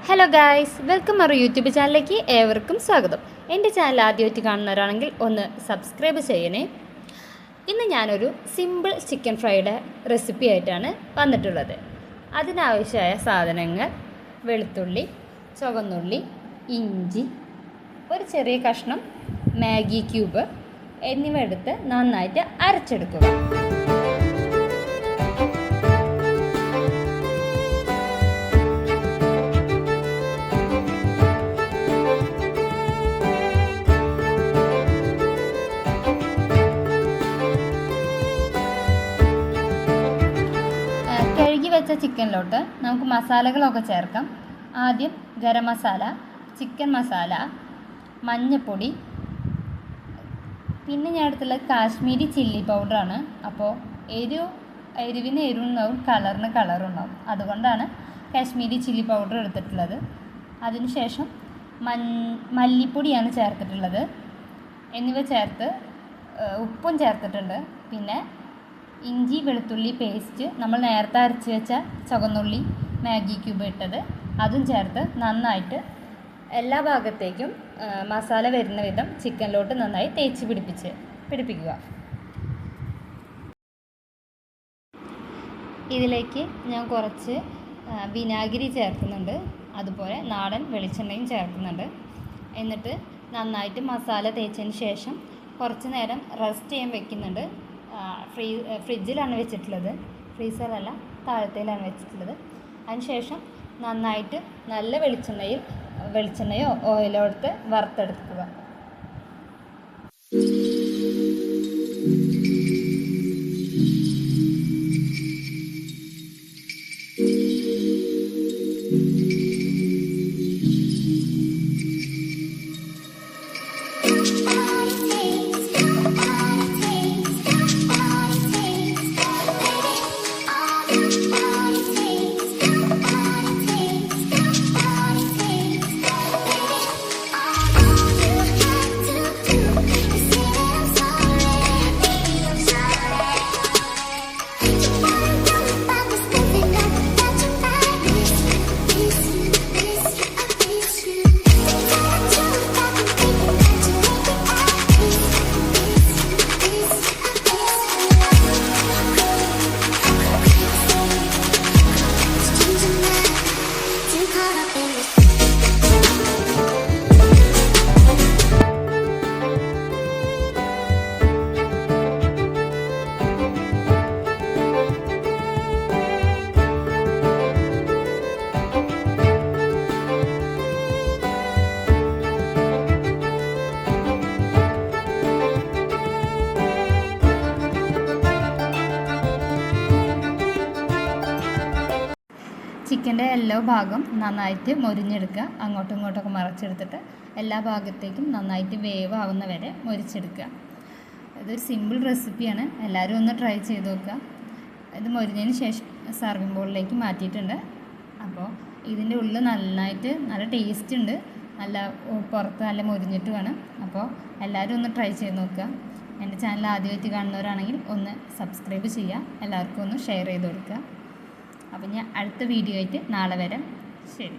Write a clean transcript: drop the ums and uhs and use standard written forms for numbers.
Hello guys, welcome our YouTube ചാനലിലേക്ക് ഏവർക്കും സ്വാഗതം. എൻ്റെ ചാനൽ ആദ്യമായിട്ട് കാണുന്നവരാണെങ്കിൽ ഒന്ന് സബ്സ്ക്രൈബ് ചെയ്യണേ. ഇന്ന് ഞാനൊരു സിമ്പിൾ ചിക്കൻ ഫ്രൈയുടെ റെസിപ്പി ആയിട്ടാണ് വന്നിട്ടുള്ളത്. അതിനാവശ്യമായ സാധനങ്ങൾ: വെളുത്തുള്ളി, ചുവന്നുള്ളി, ഇഞ്ചി, ഒരു ചെറിയ കഷ്ണം മാഗി ക്യൂബ് എന്നിവ എടുത്ത് നന്നായിട്ട് അരച്ചെടുക്കുക. കഴുകി വെച്ച ചിക്കനിലോട്ട് നമുക്ക് മസാലകളൊക്കെ ചേർക്കാം. ആദ്യം ഗരം മസാല, ചിക്കൻ മസാല, മഞ്ഞൾപ്പൊടി, പിന്നെ ഞാൻ എടുത്തുള്ളത് കാശ്മീരി ചില്ലി പൗഡറാണ്. അപ്പോൾ എരിവിന് എരിവുണ്ടാവും, കളറിന് കളറുണ്ടാവും, അതുകൊണ്ടാണ് കാശ്മീരി ചില്ലി പൗഡർ എടുത്തിട്ടുള്ളത്. അതിനുശേഷം മല്ലിപ്പൊടിയാണ് ചേർത്തിട്ടുള്ളത്. എന്നിവ ചേർത്ത് ഉപ്പും ചേർത്തിട്ടുണ്ട്. പിന്നെ ഇഞ്ചി വെളുത്തുള്ളി പേസ്റ്റ്, നമ്മൾ നേരത്തെ അരച്ച് വെച്ച ചുവന്നുള്ളി മാഗി ക്യൂബ് ഇട്ടത്, അതും ചേർത്ത് നന്നായിട്ട് എല്ലാ ഭാഗത്തേക്കും മസാല വരുന്ന വിധം ചിക്കനിലോട്ട് നന്നായി തേച്ച് പിടിപ്പിക്കുക. ഇതിലേക്ക് ഞാൻ കുറച്ച് വിനാഗിരി ചേർക്കുന്നുണ്ട്, അതുപോലെ നാടൻ വെളിച്ചെണ്ണയും ചേർക്കുന്നുണ്ട്. എന്നിട്ട് നന്നായിട്ട് മസാല തേച്ചതിന് ശേഷം കുറച്ച് നേരം റെസ്റ്റ് ചെയ്യാൻ വെക്കുന്നുണ്ട്. ഫ്രിഡ്ജിലാണ് വെച്ചിട്ടുള്ളത്, ഫ്രീസറല്ല, താഴത്തേലാണ് വെച്ചിട്ടുള്ളത്. അതിനുശേഷം നന്നായിട്ട് നല്ല വെളിച്ചെണ്ണയോ ഓയിലോ എടുത്ത് വറുത്തെടുക്കുക. ചിക്കൻ്റെ എല്ലാ ഭാഗം നന്നായിട്ട് മൊരിഞ്ഞെടുക്കുക. അങ്ങോട്ടും ഇങ്ങോട്ടൊക്കെ മറച്ചെടുത്തിട്ട് എല്ലാ ഭാഗത്തേക്കും നന്നായിട്ട് വേവാവുന്ന വരെ മൊരിച്ചെടുക്കുക. ഇതൊരു സിമ്പിൾ റെസിപ്പിയാണ്, എല്ലാവരും ഒന്ന് ട്രൈ ചെയ്ത് നോക്കുക. ഇത് മൊരിഞ്ഞതിന് ശേഷം സർവിങ് ബോളിലേക്ക് മാറ്റിയിട്ടുണ്ട്. അപ്പോൾ ഇതിൻ്റെ ഉള്ളിൽ നല്ല ടേസ്റ്റ് ഉണ്ട്, പുറത്ത് നല്ല മൊരിഞ്ഞിട്ടുമാണ്. അപ്പോൾ എല്ലാവരും ഒന്ന് ട്രൈ ചെയ്ത് നോക്കുക. എൻ്റെ ചാനൽ ആദ്യമായിട്ട് കാണുന്നവരാണെങ്കിൽ ഒന്ന് സബ്സ്ക്രൈബ് ചെയ്യുക, എല്ലാവർക്കും ഒന്ന് ഷെയർ ചെയ്ത് കൊടുക്കുക. അപ്പം ഞാൻ അടുത്ത വീഡിയോ ആയിട്ട് നാളെ വരാം. ശരി.